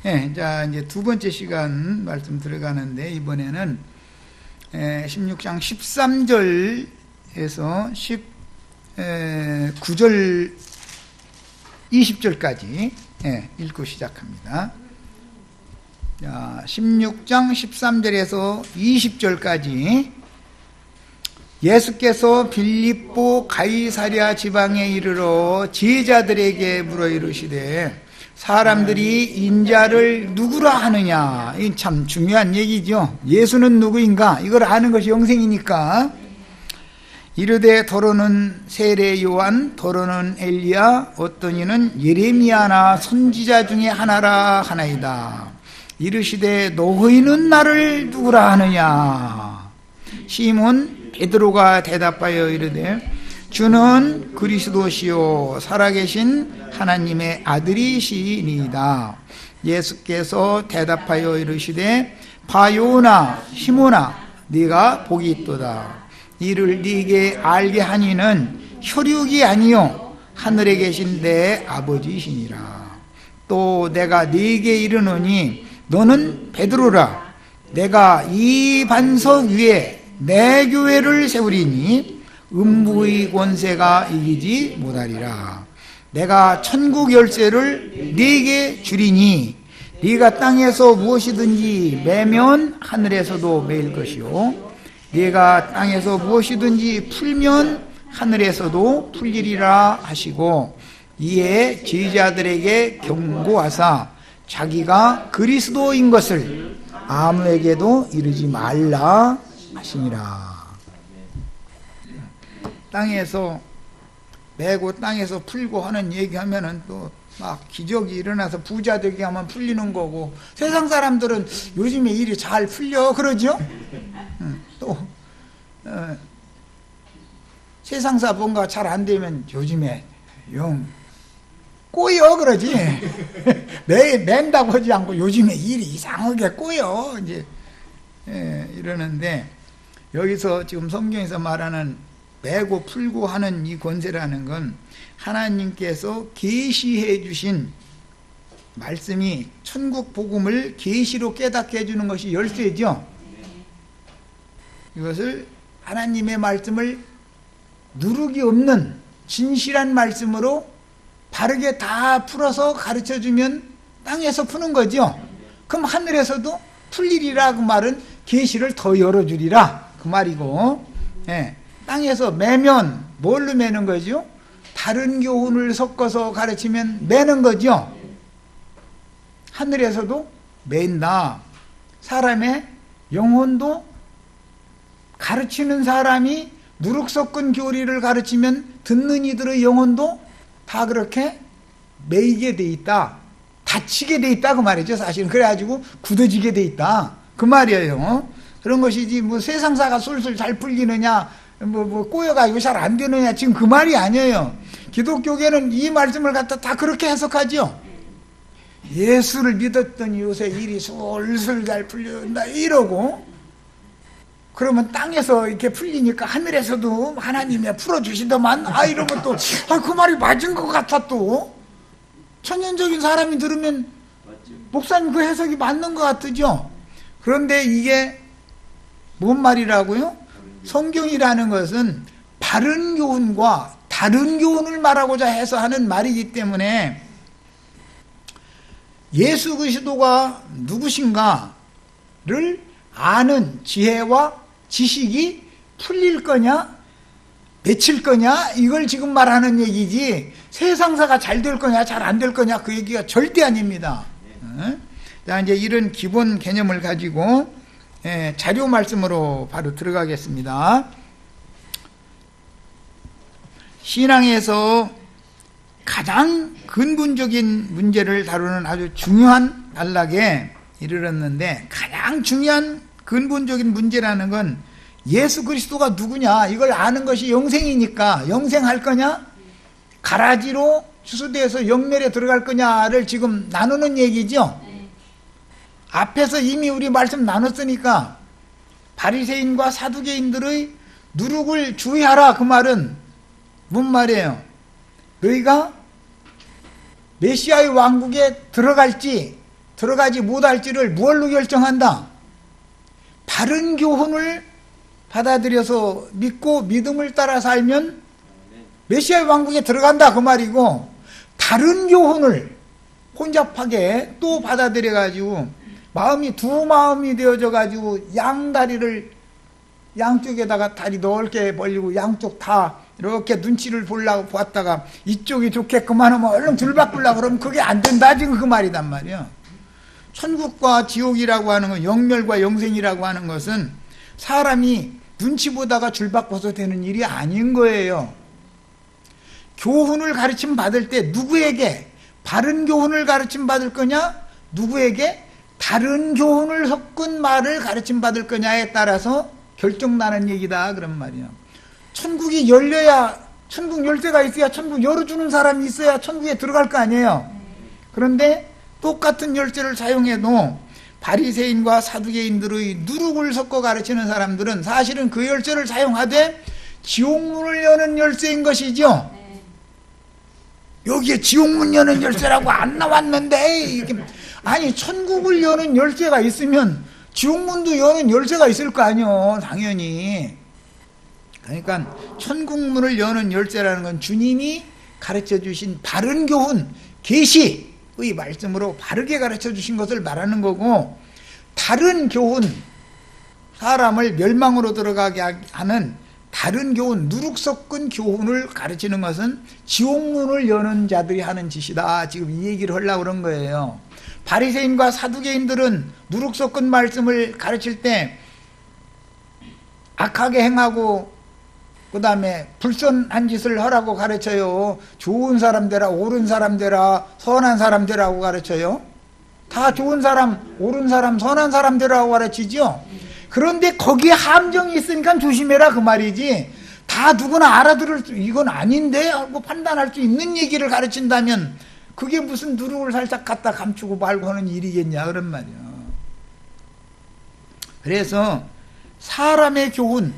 예, 자, 이제 두 번째 시간 말씀 들어가는데, 이번에는 16장 13절에서 19절, 20절까지 읽고 시작합니다. 자, 16장 13절에서 20절까지 예수께서 빌립보 가이사랴 지방에 이르러 제자들에게 물어 이르시되 사람들이 인자를 누구라 하느냐. 이 참 중요한 얘기죠. 예수는 누구인가? 이걸 아는 것이 영생이니까. 이르되 더러는 세례 요한, 더러는 엘리야, 어떤 이는 예레미야나 선지자 중에 하나라 하나이다. 이르시되 너희는 나를 누구라 하느냐. 시몬 베드로가 대답하여 이르되 주는 그리스도시요 살아계신 하나님의 아들이시니이다. 예수께서 대답하여 이르시되 바요나 시몬아 네가 복이 있도다. 이를 네게 알게 하니는 혈육이 아니요 하늘에 계신 내 아버지시니라. 또 내가 네게 이르노니 너는 베드로라. 내가 이 반석 위에 내 교회를 세우리니 음부의 권세가 이기지 못하리라. 내가 천국 열쇠를 네게 주리니 네가 땅에서 무엇이든지 매면 하늘에서도 매일 것이요 네가 땅에서 무엇이든지 풀면 하늘에서도 풀리리라 하시고, 이에 제자들에게 경고하사 자기가 그리스도인 것을 아무에게도 이르지 말라 하시니라. 땅에서 매고 땅에서 풀고 하는 얘기하면은 또 막 기적이 일어나서 부자 되게 하면 풀리는 거고, 세상 사람들은 요즘에 일이 잘 풀려 그러죠. 또 세상사 뭔가 잘 안 되면 요즘에 영 꼬여 그러지. 맨다고 하지 않고 요즘에 일이 이상하게 꼬여 이제 이러는데, 여기서 지금 성경에서 말하는 매고 풀고 하는 이 권세라는 건 하나님께서 계시해 주신 말씀이 천국 복음을 계시로 깨닫게 해주는 것이 열쇠죠. 이것을 하나님의 말씀을 누룩이 없는 진실한 말씀으로 바르게 다 풀어서 가르쳐주면 땅에서 푸는 거죠. 그럼 하늘에서도 풀리리라. 그 말은 계시를 더 열어주리라 그 말이고, 땅에서 매면 뭘로 매는 거죠? 다른 교훈을 섞어서 가르치면 매는 거죠. 하늘에서도 맨다. 사람의 영혼도 가르치는 사람이 누룩 섞은 교리를 가르치면 듣는 이들의 영혼도 다 그렇게 매이게 돼 있다. 다치게 돼 있다 그 말이죠. 사실은 그래가지고 굳어지게 돼 있다 그 말이에요. 그런 것이지 뭐 세상사가 술술 잘 풀리느냐 뭐 꼬여가지고 잘 안 되느냐 지금 그 말이 아니에요. 기독교계는 이 말씀을 갖다 다 그렇게 해석하죠. 예수를 믿었더니 요새 일이 술술 잘 풀린다 이러고, 그러면 땅에서 이렇게 풀리니까 하늘에서도 하나님이 풀어주시더만 이러면 또 그 말이 맞은 것 같아. 또 천연적인 사람이 들으면 목사님 그 해석이 맞는 것 같죠. 그런데 이게 뭔 말이라고요? 성경이라는 것은 바른 교훈과 다른 교훈을 말하고자 해서 하는 말이기 때문에 예수 그리스도가 누구신가를 아는 지혜와 지식이 풀릴 거냐 맺힐 거냐 이걸 지금 말하는 얘기지, 세상사가 잘 될 거냐 잘 안 될 거냐 그 얘기가 절대 아닙니다. 자, 이제 이런 기본 개념을 가지고 자료 말씀으로 바로 들어가겠습니다. 신앙에서 가장 근본적인 문제를 다루는 아주 중요한 단락에 이르렀는데, 가장 중요한 근본적인 문제라는 건 예수 그리스도가 누구냐 이걸 아는 것이 영생이니까, 영생할 거냐 가라지로 추수돼서 영멸에 들어갈 거냐를 지금 나누는 얘기죠. 앞에서 이미 우리 말씀 나눴으니까 바리새인과 사두개인들의 누룩을 주의하라 그 말은 뭔 말이에요? 너희가 메시아의 왕국에 들어갈지 들어가지 못할지를 무엇로 결정한다? 바른 교훈을 받아들여서 믿고 믿음을 따라 살면 메시아의 왕국에 들어간다 그 말이고, 다른 교훈을 혼잡하게 또 받아들여 가지고 마음이 두 마음이 되어져 가지고 양다리를 양쪽에다가 다리 넓게 벌리고 양쪽 다 이렇게 눈치를 보려고 보았다가 이쪽이 좋겠구만 하면 얼른 줄 바꾸려고 그러면 그게 안 된다 지금 그 말이단 말이야. 천국과 지옥이라고 하는 건, 영멸과 영생이라고 하는 것은 사람이 눈치 보다가 줄 바꿔서 되는 일이 아닌 거예요. 교훈을 가르침 받을 때 누구에게 바른 교훈을 가르침 받을 거냐, 누구에게 다른 교훈을 섞은 말을 가르침 받을 거냐에 따라서 결정나는 얘기다 그런 말이야. 천국이 열려야, 천국 열쇠가 있어야 천국 열어주는 사람이 있어야 천국에 들어갈 거 아니에요. 그런데 똑같은 열쇠를 사용해도 바리새인과 사두개인들의 누룩을 섞어 가르치는 사람들은 사실은 그 열쇠를 사용하되 지옥문을 여는 열쇠인 것이죠. 여기에 지옥문 여는 열쇠라고 안 나왔는데, 이렇게. 아니 천국을 여는 열쇠가 있으면 지옥문도 여는 열쇠가 있을 거 아니요, 당연히. 그러니까 천국문을 여는 열쇠라는 건 주님이 가르쳐 주신 바른 교훈, 계시의 말씀으로 바르게 가르쳐 주신 것을 말하는 거고, 다른 교훈, 사람을 멸망으로 들어가게 하는 다른 교훈, 누룩 섞은 교훈을 가르치는 것은 지옥문을 여는 자들이 하는 짓이다. 지금 이 얘기를 하려고 그런 거예요. 바리새인과 사두개인들은 누룩 섞은 말씀을 가르칠 때 악하게 행하고 그 다음에 불선한 짓을 하라고 가르쳐요. 좋은 사람 되라, 옳은 사람 되라, 선한 사람 되라고 가르쳐요. 다 좋은 사람, 옳은 사람, 선한 사람 되라고 가르치죠. 그런데 거기에 함정이 있으니까 조심해라 그 말이지, 다 누구나 알아들을 수, 이건 아닌데 하고 판단할 수 있는 얘기를 가르친다면 그게 무슨 누룩을 살짝 갖다 감추고 말고 하는 일이겠냐 그런 말이야. 그래서 사람의 교훈,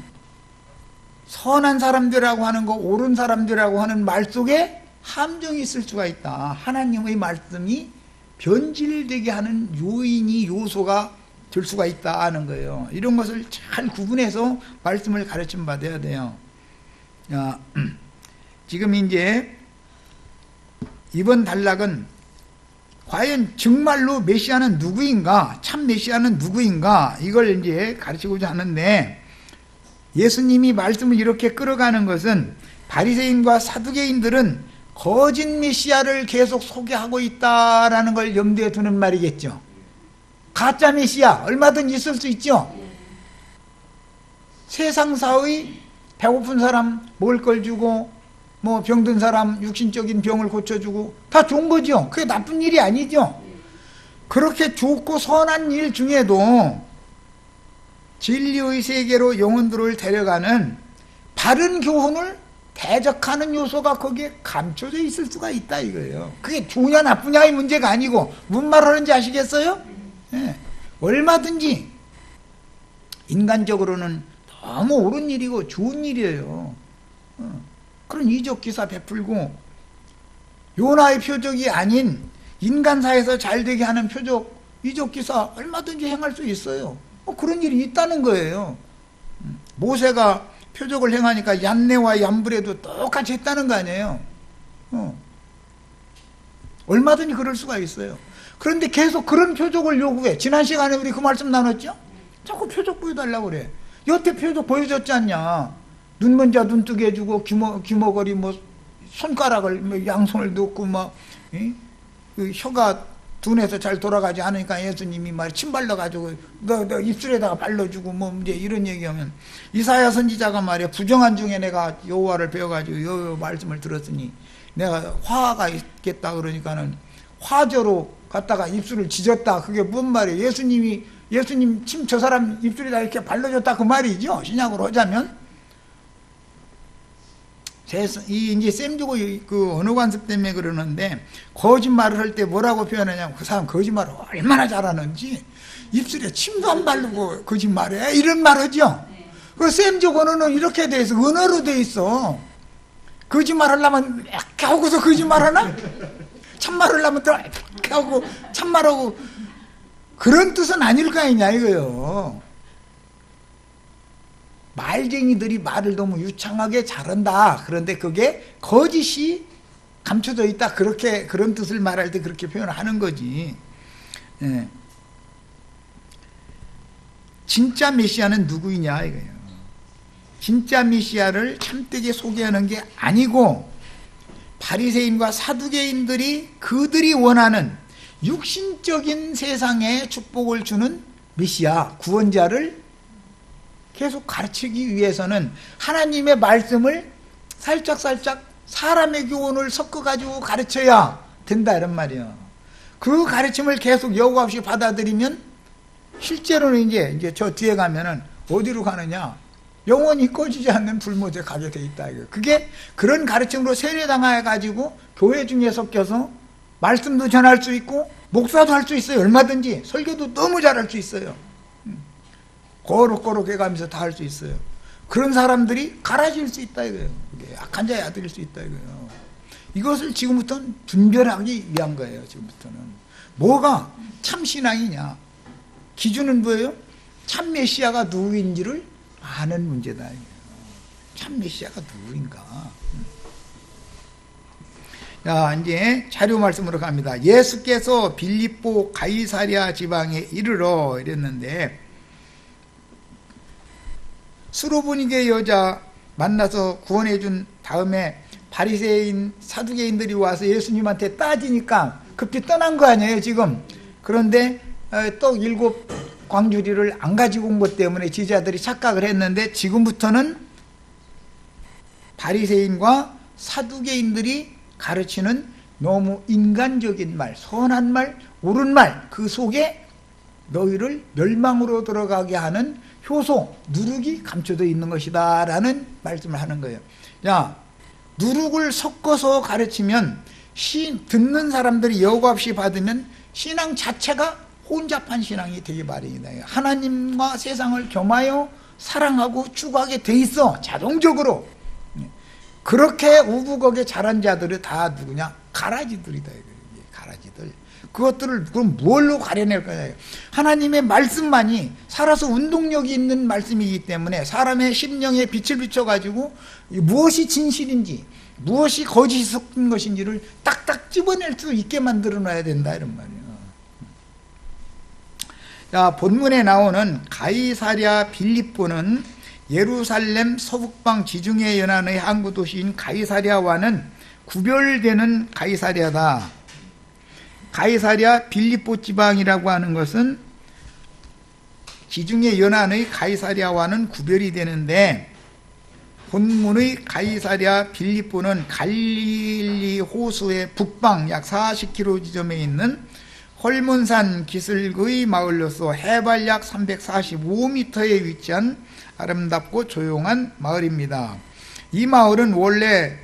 선한 사람들이라고 하는 거, 옳은 사람들이라고 하는 말 속에 함정이 있을 수가 있다. 하나님의 말씀이 변질되게 하는 요인이, 요소가 될 수가 있다 하는 거예요. 이런 것을 잘 구분해서 말씀을 가르침 받아야 돼요. 지금 이제 이번 단락은 과연 정말로 메시아는 누구인가, 참 메시아는 누구인가, 이걸 이제 가르치고자 하는데, 예수님이 말씀을 이렇게 끌어가는 것은 바리새인과 사두개인들은 거짓 메시아를 계속 소개하고 있다라는 걸 염두에 두는 말이겠죠. 가짜 메시아 얼마든지 있을 수 있죠. 세상사의 배고픈 사람 먹을 걸 주고, 뭐 병든 사람 육신적인 병을 고쳐주고, 다 좋은 거죠. 그게 나쁜 일이 아니죠. 그렇게 좋고 선한 일 중에도 진리의 세계로 영혼들을 데려가는 바른 교훈을 대적하는 요소가 거기에 감춰져 있을 수가 있다 이거예요. 그게 좋냐 나쁘냐의 문제가 아니고, 무슨 말 하는지 아시겠어요? 예, 얼마든지 인간적으로는 너무 옳은 일이고 좋은 일이에요. 그런 이적 기사 베풀고, 요나의 표적이 아닌 인간사에서 잘 되게 하는 표적, 이적 기사 얼마든지 행할 수 있어요. 그런 일이 있다는 거예요. 모세가 표적을 행하니까 얀네와 얀브레도 똑같이 했다는 거 아니에요. 얼마든지 그럴 수가 있어요. 그런데 계속 그런 표적을 요구해. 지난 시간에 우리 그 말씀 나눴죠? 자꾸 표적 보여달라고 그래. 여태 표적 보여줬지 않냐. 눈 먼저 눈 뜨게 해주고, 귀머거리 뭐 손가락을 뭐 양손을 넣고 막, 그 혀가 둔해서 잘 돌아가지 않으니까 예수님이 말 침 발라가지고 너 입술에다가 발라주고 뭐 이제 이런 얘기하면, 이사야 선지자가 말이야, 부정한 중에 내가 여호와를 배워가지고 요 말씀을 들었으니 내가 화가 있겠다 그러니까는 화저로 갖다가 입술을 찢었다. 그게 뭔 말이에요? 예수님 침 저 사람 입술에다 이렇게 발라줬다 그 말이죠. 신약으로 하자면. 이제 쌤주고 그 언어 관습 때문에 그러는데, 거짓말을 할 때 뭐라고 표현하냐면, 그 사람 거짓말을 얼마나 잘하는지 입술에 침도 안 바르고 거짓말해 이런 말 하죠. 그 쌤주 언어는 이렇게 돼 있어. 언어로 돼 있어. 거짓말 하려면 이렇게 하고서 거짓말 하나? 참말 하려면 또 이렇게 하고 참말하고 그런 뜻은 아닐 거 아니냐 이거요. 말쟁이들이 말을 너무 유창하게 잘한다. 그런데 그게 거짓이 감춰져 있다. 그렇게 그런 뜻을 말할 때 그렇게 표현을 하는 거지. 예. 진짜 메시아는 누구이냐 이거예요. 진짜 메시아를 참되게 소개하는 게 아니고 바리새인과 사두개인들이 그들이 원하는 육신적인 세상에 축복을 주는 메시아, 구원자를 계속 가르치기 위해서는 하나님의 말씀을 살짝살짝 사람의 교훈을 섞어가지고 가르쳐야 된다 이런 말이에요. 그 가르침을 계속 여과 없이 받아들이면 실제로는 이제 저 뒤에 가면은 어디로 가느냐? 영원히 꺼지지 않는 불못에 가게 돼 있다. 그게 그런 가르침으로 세뇌당해가지고 교회 중에 섞여서 말씀도 전할 수 있고 목사도 할 수 있어요. 얼마든지 설교도 너무 잘할 수 있어요. 거룩거룩 해가면서 다 할 수 있어요. 그런 사람들이 갈아질 수 있다 이거예요. 악한 자의 아들일 수 있다 이거예요. 이것을 지금부터는 분별하기 위한 거예요. 지금부터는 뭐가 참 신앙이냐? 기준은 뭐예요? 참 메시아가 누구인지를 아는 문제다. 참 메시아가 누구인가? 자, 이제 자료 말씀으로 갑니다. 예수께서 빌립보 가이사랴 지방에 이르러 이랬는데 수로보니게 여자 만나서 구원해 준 다음에 바리새인 사두개인들이 와서 예수님한테 따지니까 급히 떠난 거 아니에요 지금. 그런데 떡 7 광주리를 안 가지고 온 것 때문에 제자들이 착각을 했는데 지금부터는 바리새인과 사두개인들이 가르치는 너무 인간적인 말, 선한 말, 옳은 말, 그 속에 너희를 멸망으로 들어가게 하는 효소, 누룩이 감춰져 있는 것이다 라는 말씀을 하는 거예요. 자, 누룩을 섞어서 가르치면 듣는 사람들이 여과 없이 받으면 신앙 자체가 혼잡한 신앙이 되기 마련이다. 하나님과 세상을 겸하여 사랑하고 추구하게 돼 있어 자동적으로. 그렇게 우부거게 자란 자들이 다 누구냐? 가라지들이다. 가라지들. 그것들을 그럼 뭘로 가려낼 거냐? 하나님의 말씀만이 살아서 운동력이 있는 말씀이기 때문에 사람의 심령에 빛을 비춰가지고 무엇이 진실인지 무엇이 거짓이 섞인 것인지를 딱딱 집어낼 수 있게 만들어 놔야 된다 이런 말이에요. 자, 본문에 나오는 가이사랴 빌립보는 예루살렘 서북방 지중해 연안의 항구 도시인 가이사랴와는 구별되는 가이사랴다. 가이사랴 빌립보 지방이라고 하는 것은 지중해 연안의 가이사랴와는 구별이 되는데 본문의 가이사랴 빌립보는 갈릴리 호수의 북방 약 40km 지점에 있는 헐몬산 기슭의 마을로서 해발 약 345m에 위치한 아름답고 조용한 마을입니다. 이 마을은 원래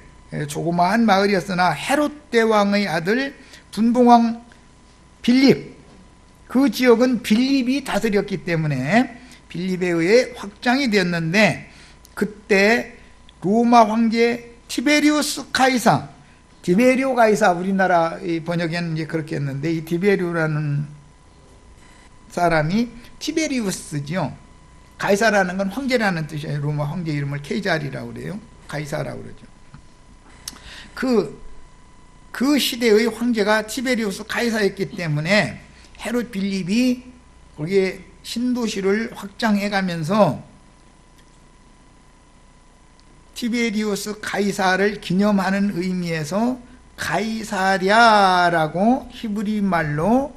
조그마한 마을이었으나 헤롯 대왕의 아들 분봉왕 빌립, 그 지역은 빌립이 다스렸기 때문에 빌립에 의해 확장이 되었는데 그때 로마 황제 티베리우스 가이사, 디베리오 가이사, 우리나라 번역에는 이제 그렇게 했는데 이 디베리오라는 사람이 티베리우스죠. 가이사라는 건 황제라는 뜻이에요. 로마 황제 이름을 케이자리라고 그래요. 가이사라고 그러죠. 그 시대의 황제가 티베리우스 가이사였기 때문에 헤롯 빌립이 거기에 신도시를 확장해 가면서 티베리우스 가이사를 기념하는 의미에서 가이사랴라고 히브리 말로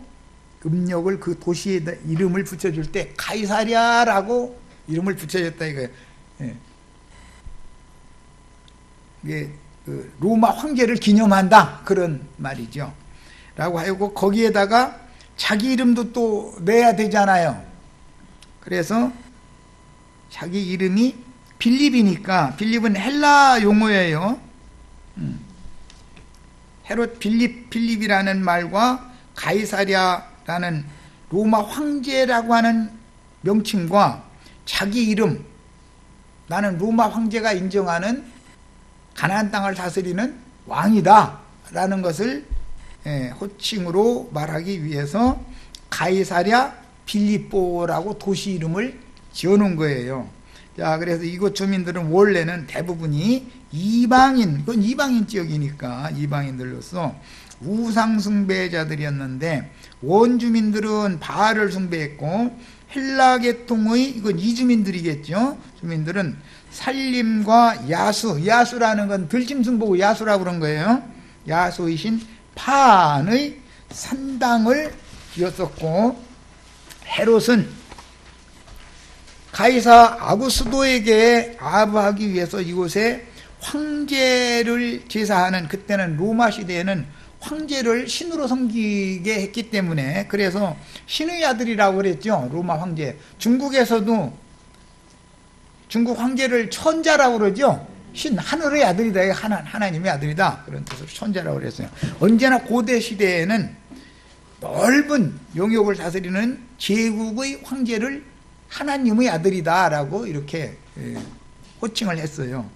음력을 그 도시의 이름을 붙여줄 때 가이사랴라고 이름을 붙여줬다 이거예요. 예. 이게 로마 황제를 기념한다 그런 말이죠. 라고 하고 거기에다가 자기 이름도 또 내야 되잖아요. 그래서 자기 이름이 빌립이니까 빌립은 헬라 용어예요. 헤롯 빌립이라는 말과 가이사랴라는 로마 황제라고 하는 명칭과 자기 이름, 나는 로마 황제가 인정하는 가나안 땅을 다스리는 왕이다 라는 것을 호칭으로 말하기 위해서 가이사랴 빌립보라고 도시 이름을 지어놓은 거예요. 자, 그래서 이곳 주민들은 원래는 대부분이 이방인, 그건 이방인 지역이니까 이방인들로서 우상 숭배자들이었는데, 원주민들은 바알을 숭배했고, 헬라 계통의, 이건 이주민들이겠죠. 주민들은 살림과 야수라는 건 들짐승 보고 야수라고 그런 거예요. 야수이신 파안의 산당을 지었었고, 헤롯은 가이사 아구스도에게 아부하기 위해서 이곳에 황제를 제사하는, 그때는 로마 시대에는 황제를 신으로 섬기게 했기 때문에, 그래서 신의 아들이라고 그랬죠. 로마 황제. 중국에서도 중국 황제를 천자라고 그러죠. 신, 하늘의 아들이다. 하나님의 아들이다. 그런 뜻으로 천자라고 그랬어요. 언제나 고대 시대에는 넓은 영역을 다스리는 제국의 황제를 하나님의 아들이다라고 이렇게 호칭을 했어요.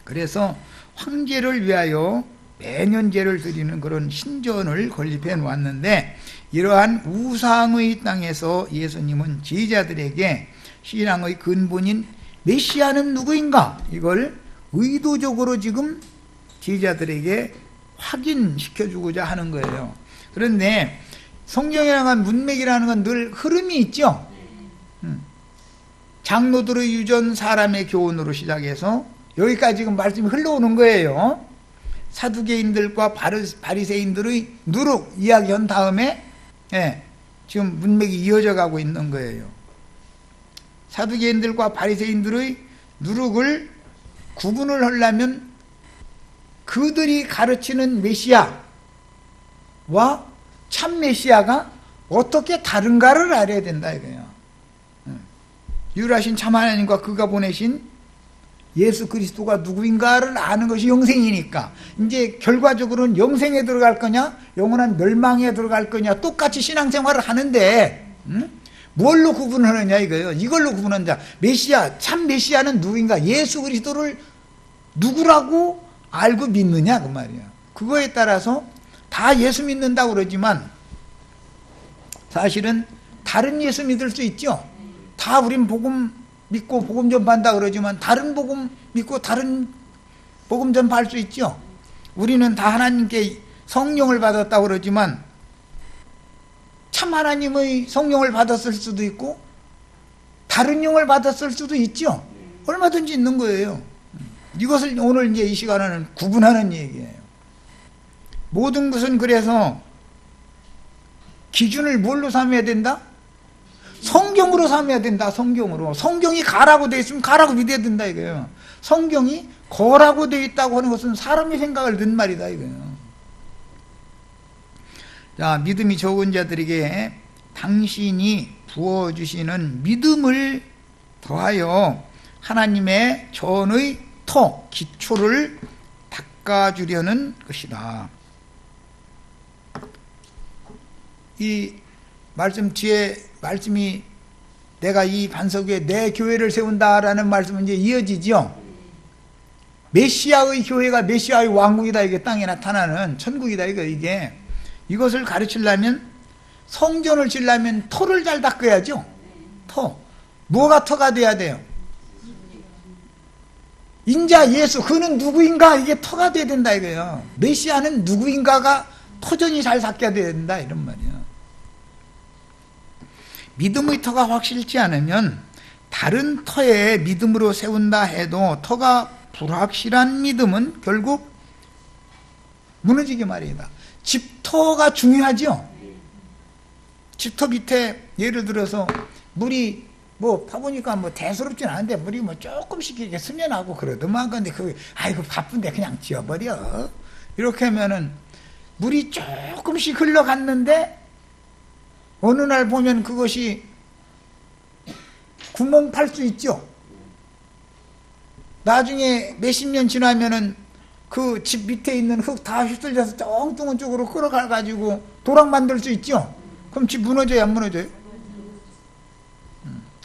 그래서 황제를 위하여 매년 제를 드리는 그런 신전을 건립해 놓았는데, 이러한 우상의 땅에서 예수님은 제자들에게 신앙의 근본인 메시아는 누구인가, 이걸 의도적으로 지금 제자들에게 확인시켜주고자 하는 거예요. 그런데 성경이라는 문맥이라는 건 늘 흐름이 있죠. 장로들의 유전, 사람의 교훈으로 시작해서 여기까지 지금 말씀이 흘러오는 거예요. 사두개인들과 바리새인들의 누룩 이야기한 다음에 지금 문맥이 이어져 가고 있는 거예요. 사두개인들과 바리새인들의 누룩을 구분을 하려면 그들이 가르치는 메시아와 참 메시아가 어떻게 다른가를 알아야 된다 이거예요. 유일하신 참 하나님과 그가 보내신 예수 그리스도가 누구인가를 아는 것이 영생이니까, 이제 결과적으로는 영생에 들어갈 거냐 영원한 멸망에 들어갈 거냐 똑같이 신앙생활을 하는데 뭘로 구분하느냐 이거예요. 이걸로 구분한다. 메시아, 참 메시아는 누구인가, 예수 그리스도를 누구라고 알고 믿느냐 그 말이야. 그거에 따라서 다 예수 믿는다고 그러지만 사실은 다른 예수 믿을 수 있죠. 다 우린 복음 믿고 복음 전파한다 그러지만 다른 복음 믿고 다른 복음 전파할 수 있죠. 우리는 다 하나님께 성령을 받았다고 그러지만 참 하나님의 성령을 받았을 수도 있고 다른 영을 받았을 수도 있죠. 얼마든지 있는 거예요. 이것을 오늘 이제 이 시간에는 구분하는 얘기예요. 모든 것은 그래서 기준을 뭘로 삼아야 된다? 성경으로 삼아야 된다. 성경으로. 성경이 가라고 되어 있으면 가라고 믿어야 된다 이거예요. 성경이 거라고 되어 있다고 하는 것은 사람의 생각을 넣은 말이다 이거예요. 자, 믿음이 적은 자들에게 당신이 부어주시는 믿음을 더하여 하나님의 전의 토, 기초를 닦아주려는 것이다. 이 말씀 뒤에 말씀이 내가 이 반석 위에 내 교회를 세운다라는 말씀은 이제 이어지죠. 메시아의 교회가 메시아의 왕국이다. 이게 땅에 나타나는 천국이다. 이게 이것을 가르치려면 성전을 지으려면 터를 잘 닦아야죠. 터. 뭐가 터가 돼야 돼요? 인자 예수, 그는 누구인가? 이게 터가 돼야 된다 이거예요. 메시아는 누구인가가 터전이 잘 닦여야 된다 이런 말이에요. 믿음의 터가 확실치 않으면 다른 터에 믿음으로 세운다 해도 터가 불확실한 믿음은 결국 무너지게 말이다. 집터가 중요하죠. 집터 밑에 예를 들어서 물이 뭐 파보니까 뭐 대수롭진 않은데 물이 뭐 조금씩 이렇게 스며나고 그러더만. 근데 그 아이고 바쁜데 그냥 지어버려. 이렇게 하면은 물이 조금씩 흘러갔는데 어느 날 보면 그것이 구멍 팔 수 있죠. 나중에 몇십 년 지나면은 그 집 밑에 있는 흙 다 휩쓸려서 엉뚱한 쪽으로 끌어가가지고 도랑 만들 수 있죠. 그럼 집 무너져요, 안 무너져요?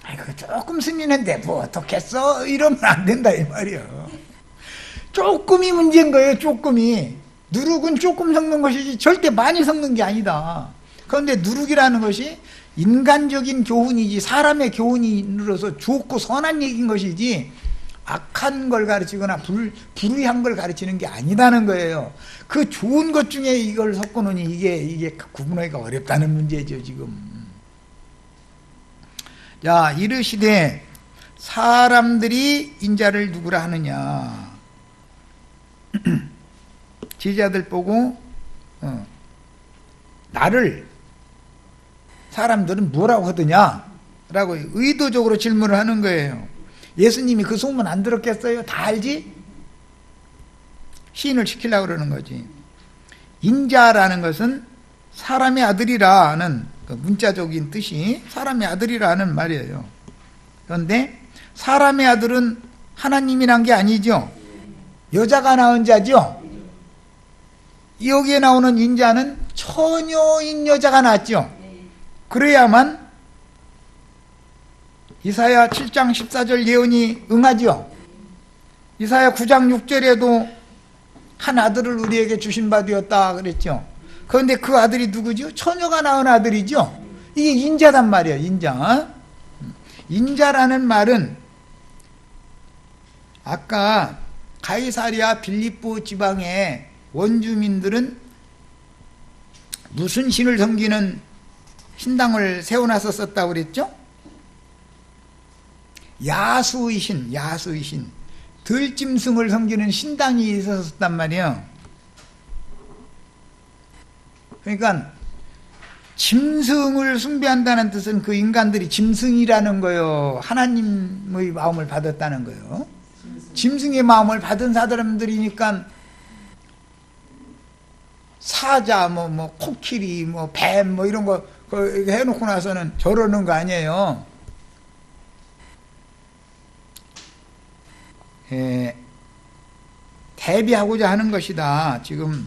아이고 조금 스미는데 뭐 어떻겠어? 이러면 안 된다 이 말이야. 조금이 문제인 거예요. 조금이. 누룩은 조금 섞는 것이지 절대 많이 섞는 게 아니다. 그런데 누룩이라는 것이 인간적인 교훈이지 사람의 교훈으로서 좋고 선한 얘기인 것이지 악한 걸 가르치거나 불의한 걸 가르치는 게 아니다는 거예요. 그 좋은 것 중에 이걸 섞어놓으니 이게 구분하기가 어렵다는 문제죠, 지금. 자, 이르시되 사람들이 인자를 누구라 하느냐. 제자들 보고 나를 사람들은 뭐라고 하더냐 라고 의도적으로 질문을 하는 거예요. 예수님이 그 소문 안 들었겠어요? 다 알지? 시인을 시키려고 그러는 거지. 인자라는 것은 사람의 아들이라는 그 문자적인 뜻이 사람의 아들이라는 말이에요. 그런데 사람의 아들은 하나님이란 게 아니죠. 여자가 낳은 자죠. 여기에 나오는 인자는 처녀인 여자가 낳았죠. 그래야만 이사야 7장 14절 예언이 응하죠. 이사야 9장 6절에도 한 아들을 우리에게 주신 바 되었다 그랬죠. 그런데 그 아들이 누구죠? 처녀가 낳은 아들이죠. 이게 인자단 말이에요. 인자. 인자라는 말은 아까 가이사랴 빌립보 지방의 원주민들은 무슨 신을 섬기는 신당을 세워놨었다고 그랬죠? 야수의 신, 들짐승을 섬기는 신당이 있었단 말이에요. 그러니까 짐승을 숭배한다는 뜻은 그 인간들이 짐승이라는 거예요. 하나님의 마음을 받았다는 거예요. 짐승의 마음을 받은 사람들이니까 사자, 코끼리, 뱀, 이런 거 해놓고 나서는 저러는 거 아니에요. 대비하고자 하는 것이다. 지금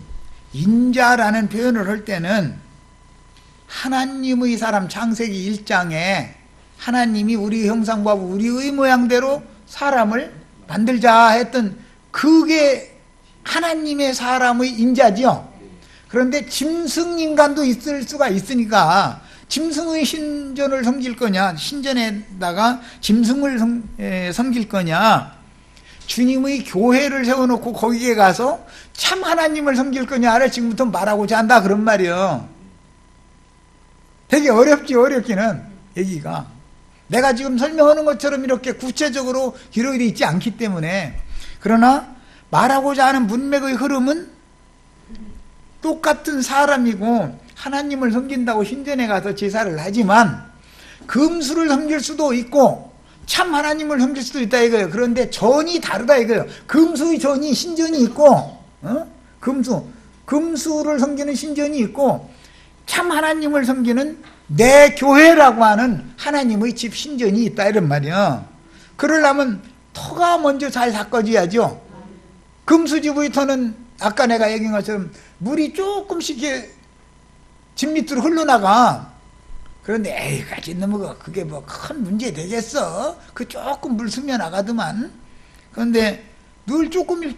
인자라는 표현을 할 때는 하나님의 사람 창세기 1장에 하나님이 우리 형상과 우리의 모양대로 사람을 만들자 했던 그게 하나님의 사람의 인자지요. 그런데 짐승 인간도 있을 수가 있으니까 짐승의 신전을 섬길 거냐, 신전에다가 짐승을 섬길 거냐, 주님의 교회를 세워놓고 거기에 가서 참 하나님을 섬길 거냐를 지금부터 말하고자 한다 그런 말이에요. 되게 어렵지. 어렵기는 얘기가 내가 지금 설명하는 것처럼 이렇게 구체적으로 기록이 있지 않기 때문에. 그러나 말하고자 하는 문맥의 흐름은 똑같은 사람이고 하나님을 섬긴다고 신전에 가서 제사를 하지만 금수를 섬길 수도 있고 참 하나님을 섬길 수도 있다 이거예요. 그런데 전이 다르다 이거예요. 금수의 전이 신전이 있고 금수를 섬기는 신전이 있고 참 하나님을 섬기는 내 교회라고 하는 하나님의 집 신전이 있다 이런 말이야. 그러려면 터가 먼저 잘 닦아져야죠. 금수집의 터는 아까 내가 얘기한 것처럼 물이 조금씩 집 밑으로 흘러나가. 그런데 에이 가지 넘어가 그게 큰 문제 되겠어. 그 조금 물 스며 나가더만. 그런데 늘 조금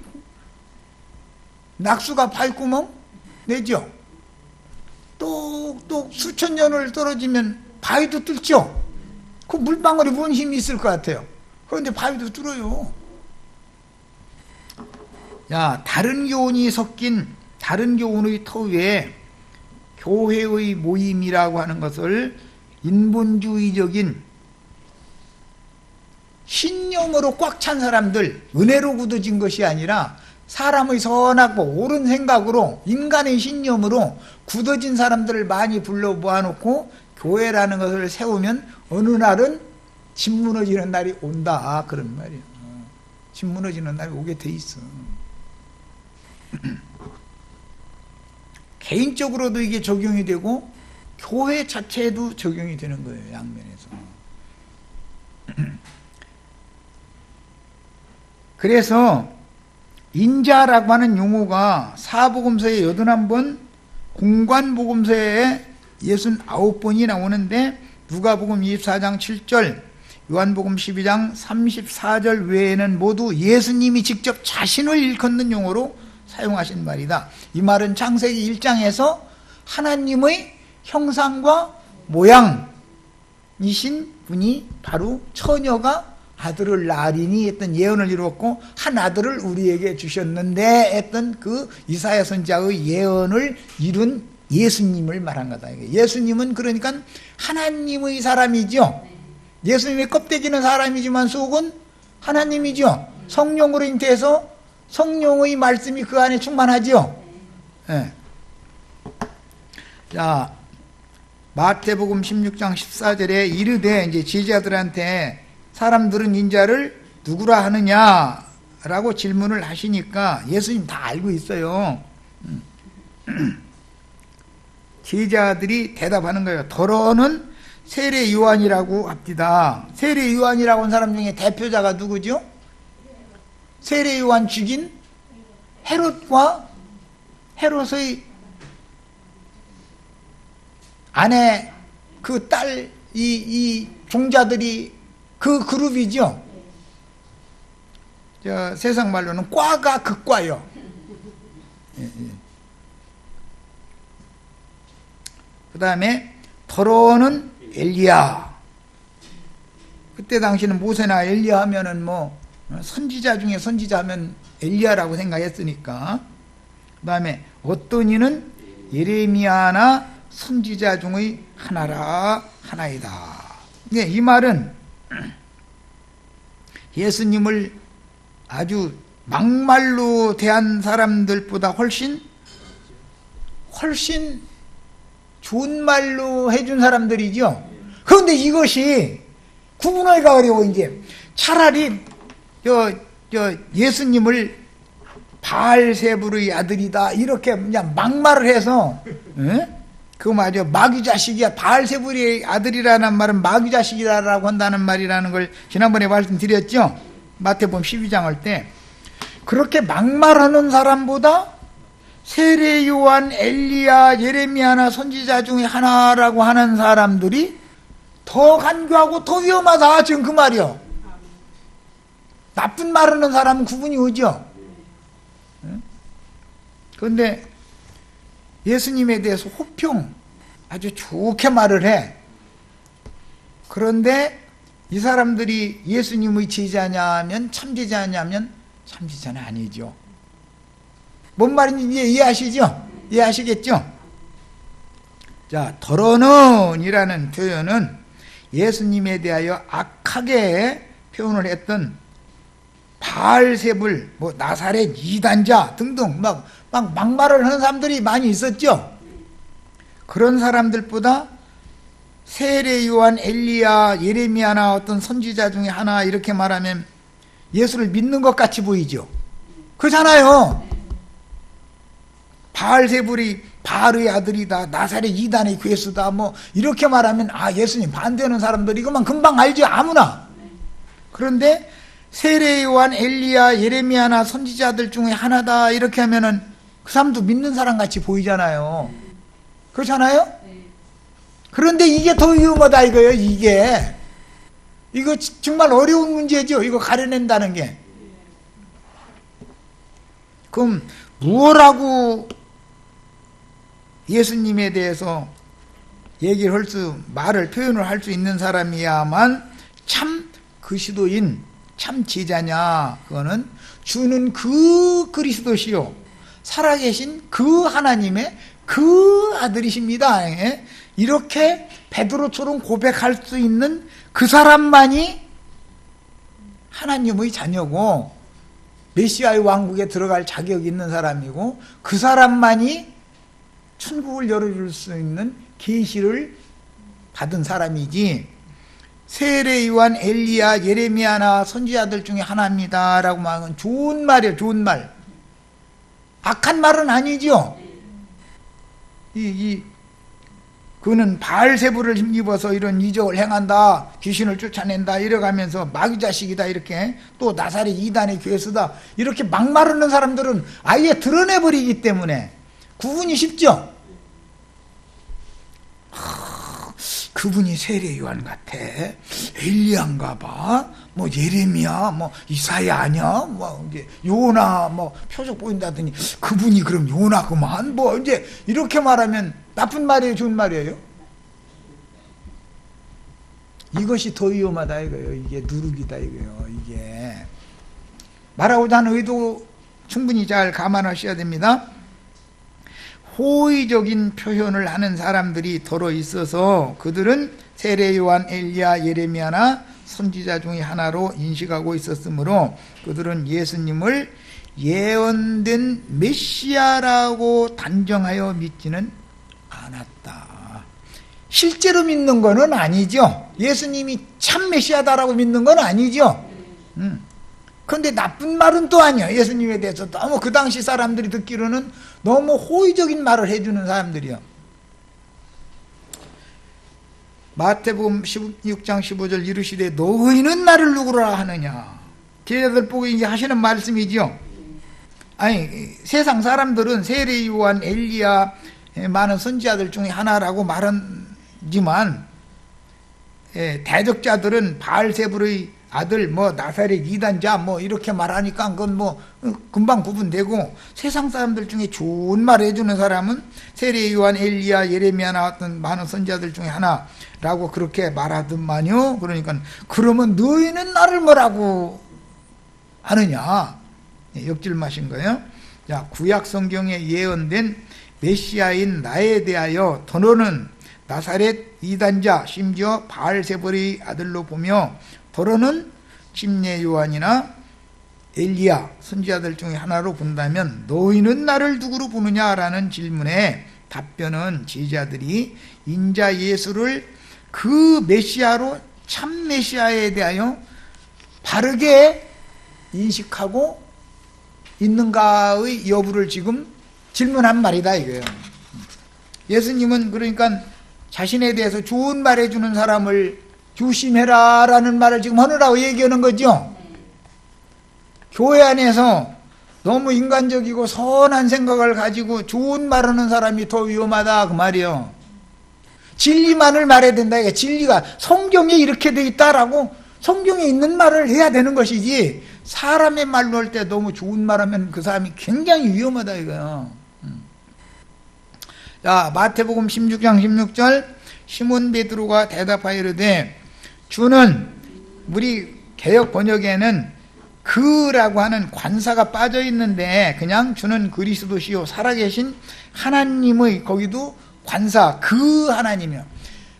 낙수가 발구멍 내죠. 똑똑 수천 년을 떨어지면 바위도 뚫죠. 그 물방울이 뭔 힘이 있을 것 같아요. 그런데 바위도 뚫어요. 야, 다른 교훈이 섞인 다른 교훈의 터 위에 교회의 모임이라고 하는 것을 인본주의적인 신념으로 꽉 찬 사람들, 은혜로 굳어진 것이 아니라 사람의 선하고 옳은 생각으로 인간의 신념으로 굳어진 사람들을 많이 불러 모아놓고 교회라는 것을 세우면 어느 날은 집 무너지는 날이 온다 그런 말이에요. 집 무너지는 날이 오게 돼 있어. 개인적으로도 이게 적용이 되고 교회 자체에도 적용이 되는 거예요. 양면에서. 그래서 인자라고 하는 용어가 사복음서에 81번, 공관복음서에 69번이 나오는데 누가복음 24장 7절, 요한복음 12장 34절 외에는 모두 예수님이 직접 자신을 일컫는 용어로 사용하신 말이다. 이 말은 창세기 1장에서 하나님의 형상과 모양이신 분이 바로 처녀가 아들을 낳으리니 했던 예언을 이루었고 한 아들을 우리에게 주셨는데 했던 그 이사야 선지자의 예언을 이룬 예수님을 말한 거다. 예수님은 그러니까 하나님의 사람이죠. 예수님의 껍데기는 사람이지만 속은 하나님이죠. 성령으로 잉태해서 성령의 말씀이 그 안에 충만하죠. 네. 자, 마태복음 16장 14절에 이르되 이제 제자들한테 사람들은 인자를 누구라 하느냐라고 질문을 하시니까 예수님 다 알고 있어요. 제자들이 대답하는 거예요. 더러는 세례 요한이라고 합디다. 세례 요한이라고 하는 사람 중에 대표자가 누구죠? 세례 요한 죽인 헤롯과 헤롯의 아내 그 딸 이 종자들이 그 그룹이죠. 저 세상 말로는 과가 그 과요. 그 다음에 더러는 엘리야. 그때 당시는 모세나 엘리야 하면은 뭐 선지자 중에 선지자 하면 엘리야라고 생각했으니까. 그 다음에 어떤 이는 예레미야나 선지자 중의 하나이다. 네, 이 말은 예수님을 아주 막말로 대한 사람들보다 훨씬 좋은 말로 해준 사람들이죠. 그런데 이것이 구분하기가 어려워. 이제 차라리 예수님을 바알세불의 아들이다 이렇게 그냥 막말을 해서 그거 맞아. 마귀 자식이야. 바알세불의 아들이라는 말은 마귀 자식이라고 한다는 말이라는 걸 지난번에 말씀드렸죠. 마태복음 12장 할 때 그렇게 막말하는 사람보다 세례 요한, 엘리야, 예레미야나 선지자 중에 하나라고 하는 사람들이 더 간교하고 더 위험하다. 지금 그 말이요. 나쁜 말하는 사람은 구분이 오죠. 그런데 예수님에 대해서 호평 아주 좋게 말을 해. 그런데 이 사람들이 예수님의 제자냐면 참제자냐면 참제자는 아니죠. 뭔 말인지 이제 이해하시죠? 이해하시겠죠? 자, 더러는 이라는 표현은 예수님에 대하여 악하게 표현을 했던 바알세불, 뭐 나사렛 이단자 등등 막 막말을 하는 사람들이 많이 있었죠. 그런 사람들보다 세례 요한, 엘리야, 예레미야나 어떤 선지자 중에 하나 이렇게 말하면 예수를 믿는 것 같이 보이죠. 그렇잖아요. 바알세불이 바알의 아들이다, 나사렛 이단의 괴수다, 뭐 이렇게 말하면 아 예수님 반대하는 사람들이 이것만 금방 알죠. 아무나. 그런데 세례 요한, 엘리야, 예레미야나 선지자들 중에 하나다 이렇게 하면은 그 사람도 믿는 사람 같이 보이잖아요. 그렇잖아요? 그런데 이게 더 위험하다 이거예요. 이거 정말 어려운 문제죠. 이거 가려낸다는 게. 그럼 무엇라고 예수님에 대해서 얘기를 말을 표현을 할 수 있는 사람이야만 참 그리스도인, 참 제자냐? 그거는 주는 그 그리스도시요 살아계신 그 하나님의 그 아들이십니다. 이렇게 베드로처럼 고백할 수 있는 그 사람만이 하나님의 자녀고 메시아의 왕국에 들어갈 자격이 있는 사람이고 그 사람만이 천국을 열어줄 수 있는 계시를 받은 사람이지 세례 요한, 엘리야, 예레미야나 선지자들 중에 하나입니다 라고 말하면 좋은 말이에요. 좋은 말. 악한 말은 아니죠. 그는 바알세불을 힘입어서 이런 이적을 행한다, 귀신을 쫓아낸다 이래가면서 마귀자식이다 이렇게 또 나사렛 이단의 괴수다 이렇게 막말하는 사람들은 아예 드러내버리기 때문에 구분이 쉽죠. 그분이 세례 요한 같아, 엘리야인가 봐, 뭐 예레미야, 뭐 이사야 아니야, 뭐 이제 요나 뭐 표적 보인다더니 그분이 그럼 요나구만. 뭐 이제 이렇게 말하면 나쁜 말이에요, 좋은 말이에요? 이것이 더 위험하다 이거예요. 이게 누룩이다 이거예요. 이게 말하고자 하는 의도 충분히 잘 감안하셔야 됩니다. 호의적인 표현을 하는 사람들이 더러 있어서 그들은 세례 요한, 엘리야, 예레미야나 선지자 중의 하나로 인식하고 있었으므로 그들은 예수님을 예언된 메시아라고 단정하여 믿지는 않았다. 실제로 믿는 것은 아니죠. 예수님이 참 메시아다라고 믿는 건 아니죠. 그런데 나쁜 말은 또 아니에요. 예수님에 대해서 너무 그 당시 사람들이 듣기로는 너무 호의적인 말을 해주는 사람들이요. 마태복음 16장 15절 이르시되 너희는 나를 누구라 하느냐. 제자들 보고 이제 하시는 말씀이죠. 아니 세상 사람들은 세례 요한, 엘리야 많은 선지자들 중에 하나라고 말하지만 대적자들은 바알세불의 아들 뭐 나사렛 이단자 뭐 이렇게 말하니까 그건 뭐 금방 구분되고, 세상 사람들 중에 좋은 말 해주는 사람은 세례 요한, 엘리야, 예레미야 나왔던 많은 선지자들 중에 하나라고 그렇게 말하더만요. 그러니까 그러면 너희는 나를 뭐라고 하느냐, 역질마신 거예요. 자, 구약 성경에 예언된 메시아인 나에 대하여 더러는 나사렛 이단자 심지어 바알세불의 아들로 보며 더러는 침례 요한이나 엘리야 선지자들 중에 하나로 본다면 너희는 나를 누구로 보느냐라는 질문에 답변은 제자들이 인자 예수를 그 메시아로 참 메시아에 대하여 바르게 인식하고 있는가의 여부를 지금 질문한 말이다 이거예요. 예수님은 그러니까 자신에 대해서 좋은 말 해주는 사람을 조심해라 라는 말을 지금 하느라고 얘기하는 거죠. 교회 안에서 너무 인간적이고 선한 생각을 가지고 좋은 말하는 사람이 더 위험하다 그 말이에요. 진리만을 말해야 된다. 이게 진리가 성경에 이렇게 돼 있다라고 성경에 있는 말을 해야 되는 것이지, 사람의 말로 할 때 너무 좋은 말하면 그 사람이 굉장히 위험하다 이거예요. 자, 마태복음 16장 16절 시몬 베드로가 대답하여 이르되 주는, 우리 개역 번역에는 그라고 하는 관사가 빠져 있는데 그냥 주는 그리스도시요 살아계신 하나님의, 거기도 관사 그 하나님이요.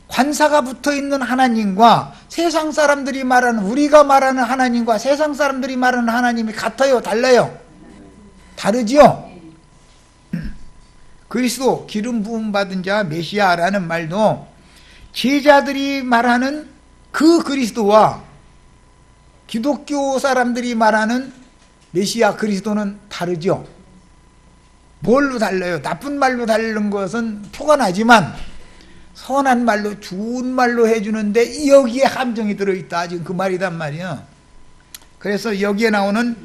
관사가 붙어 있는 하나님과 세상 사람들이 말하는, 우리가 말하는 하나님과 세상 사람들이 말하는 하나님이 같아요, 달라요? 다르지요? 그리스도 기름 부음 받은 자 메시아라는 말도 제자들이 말하는 그 그리스도와 기독교 사람들이 말하는 메시아 그리스도는 다르죠. 뭘로 달라요? 나쁜 말로 다른 것은 표가 나지만 선한 말로, 좋은 말로 해주는데 여기에 함정이 들어있다, 지금 그 말이단 말이에요. 그래서 여기에 나오는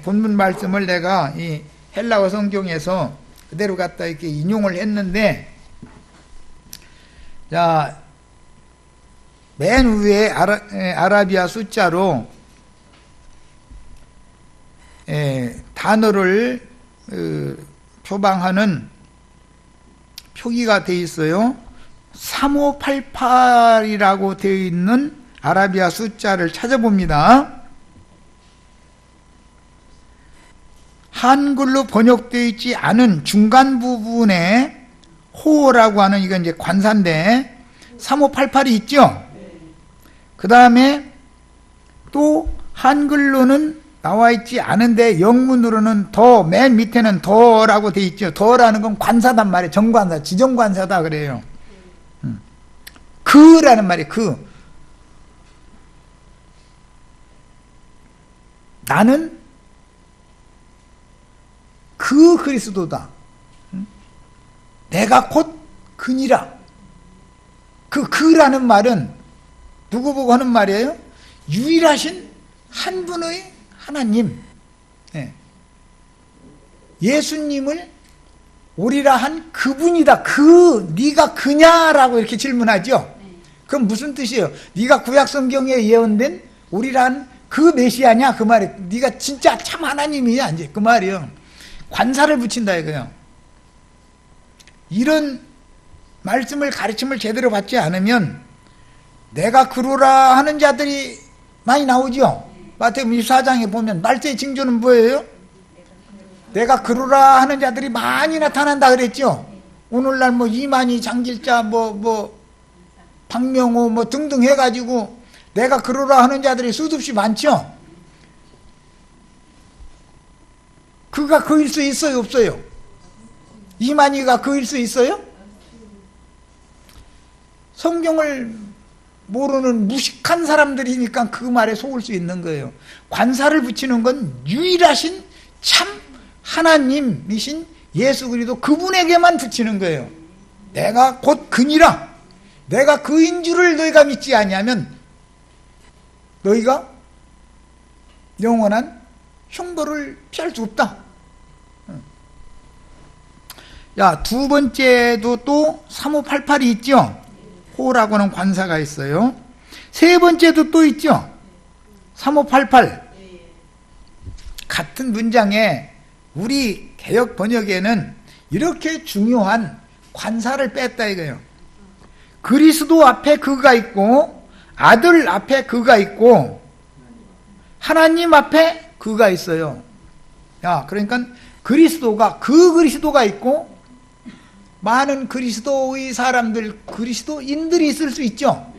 본문 말씀을 내가 이 헬라어 성경에서 그대로 갖다 이렇게 인용을 했는데, 자, 맨 위에 아라비아 숫자로 단어를 표방하는 표기가 되어 있어요. 3588이라고 되어 있는 아라비아 숫자를 찾아봅니다. 한글로 번역되어 있지 않은 중간 부분에 호라고 하는, 이건 이제 관사인데 3588이 있죠. 그 다음에 또 한글로는 나와 있지 않은데 영문으로는 더, 맨 밑에는 더라고 되어 있죠. 더라는 건 관사단 말이에요. 정관사, 지정관사다 그래요. 그라는 말이에요. 그. 나는 그 그리스도다. 내가 곧 그니라. 그라는 말은 누구 보고 하는 말이에요? 유일하신 한 분의 하나님, 예수님을 오리라 한 그분이다. 네가 그냐라고 이렇게 질문하죠. 그럼 무슨 뜻이에요? 네가 구약 성경에 예언된 우리란 그 메시아냐 그 말이에요. 네가 진짜 참 하나님이냐 이제 그 말이에요. 관사를 붙인다 이거예요. 이런 말씀을 가르침을 제대로 받지 않으면 내가 그러라 하는 자들이 많이 나오죠. 마태복음 24장에 보면 말세의 징조는 뭐예요? 내가 그러라 하는 자들이 많이 나타난다 그랬죠. 오늘날 뭐 이만희, 장길자, 박명호 뭐 등등 해가지고 내가 그러라 하는 자들이 수없이 많죠. 그가 그일 수 있어요, 없어요? 이만희가 그일 수 있어요? 성경을 모르는 무식한 사람들이니까 그 말에 속을 수 있는 거예요. 관사를 붙이는 건 유일하신 참 하나님이신 예수 그리스도 그분에게만 붙이는 거예요. 내가 곧 그니라. 내가 그인 줄을 너희가 믿지 아니하면 너희가 영원한 형벌을 피할 수 없다. 야, 두 번째도 또 3588이 있죠. 호라고는 관사가 있어요. 세 번째도 또 있죠. 3588. 같은 문장에 우리 개역 번역에는 이렇게 중요한 관사를 뺐다 이거예요. 그리스도 앞에 그가 있고 아들 앞에 그가 있고 하나님 앞에 그가 있어요. 야, 그러니까 그리스도가 있고 많은 그리스도의 사람들, 그리스도인들이 있을 수 있죠.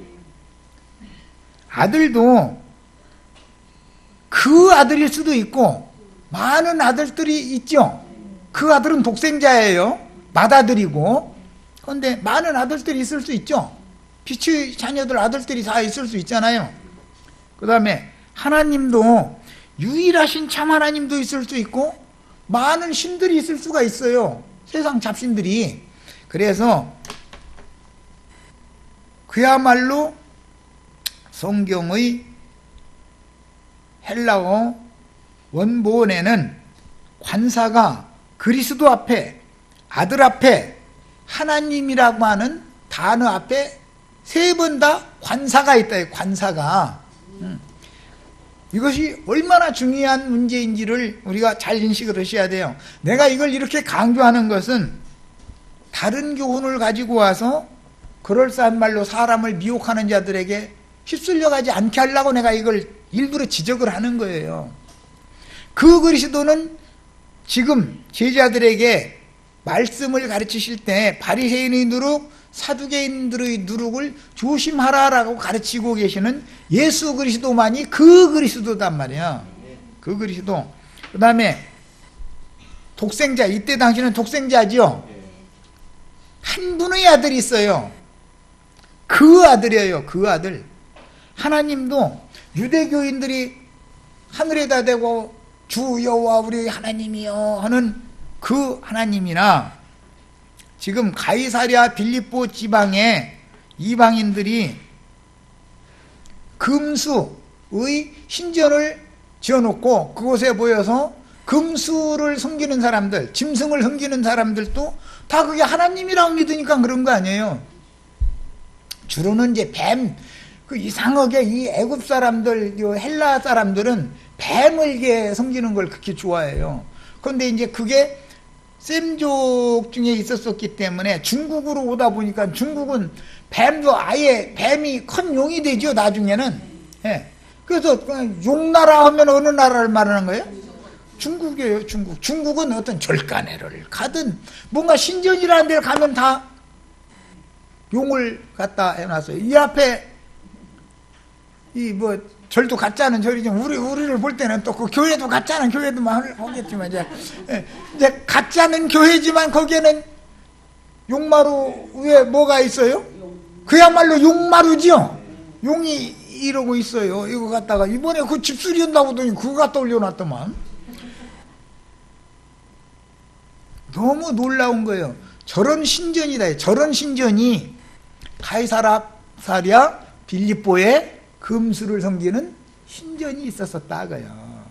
아들도 그 아들일 수도 있고 많은 아들들이 있죠. 그 아들은 독생자예요. 맏아들이고. 그런데 많은 아들들이 있을 수 있죠. 빛의 자녀들 아들들이 다 있을 수 있잖아요. 그 다음에 하나님도 유일하신 참 하나님도 있을 수 있고 많은 신들이 있을 수가 있어요. 세상 잡신들이. 그래서 그야말로 성경의 헬라어 원본에는 관사가 그리스도 앞에 아들 앞에 하나님이라고 하는 단어 앞에 세 번 다 관사가 있다. 관사가. 이것이 얼마나 중요한 문제인지를 우리가 잘 인식을 하셔야 돼요. 내가 이걸 이렇게 강조하는 것은 다른 교훈을 가지고 와서 그럴싸한 말로 사람을 미혹하는 자들에게 휩쓸려가지 않게 하려고 내가 이걸 일부러 지적을 하는 거예요. 그 그리스도는 지금 제자들에게 말씀을 가르치실 때 바리새인의 누룩, 사두개인들의 누룩을 조심하라라고 가르치고 계시는 예수 그리스도만이 그 그리스도단 말이야. 그 그리스도. 그 다음에 독생자, 이때 당시는 독생자지요. 한 분의 아들이 있어요. 그 아들이에요. 그 아들. 하나님도 유대교인들이 하늘에다 대고 주 여호와 우리 하나님이여 하는 그 하나님이나 지금 가이사랴 빌립보 지방에 이방인들이 금수의 신전을 지어놓고 그곳에 모여서 금수를 섬기는 사람들, 짐승을 섬기는 사람들도 다 그게 하나님이라고 믿으니까 그런 거 아니에요. 주로는 이제 뱀, 그 이상하게 이 애굽 사람들, 이 헬라 사람들은 뱀을 이게 섬기는 걸 그렇게 좋아해요. 그런데 이제 그게 셈족 중에 있었기 때문에 중국으로 오다 보니까 중국은 뱀도 아예 뱀이 큰 용이 되죠, 나중에는. 예. 그래서 용나라 하면 어느 나라를 말하는 거예요? 중국이에요, 중국. 중국은 어떤 절간회를 가든 뭔가 신전이라는 데를 가면 다 용을 갖다 해놨어요. 이 앞에 절도 가짜는 절이지만 우리를 볼 때는 또 그 교회도 가짜는 교회도만 하겠지만 이제 가짜는 교회지만 거기에는 용마루 위에 뭐가 있어요? 그야말로 용마루지요. 용이 이러고 있어요. 이거 갖다가 이번에 그 집수리 한다고 하더니 그거 갖다 올려놨더만. 너무 놀라운 거예요. 저런 신전이다. 저런 신전이 가이사랴 빌립보에 금수를 섬기는 신전이 있었다고요.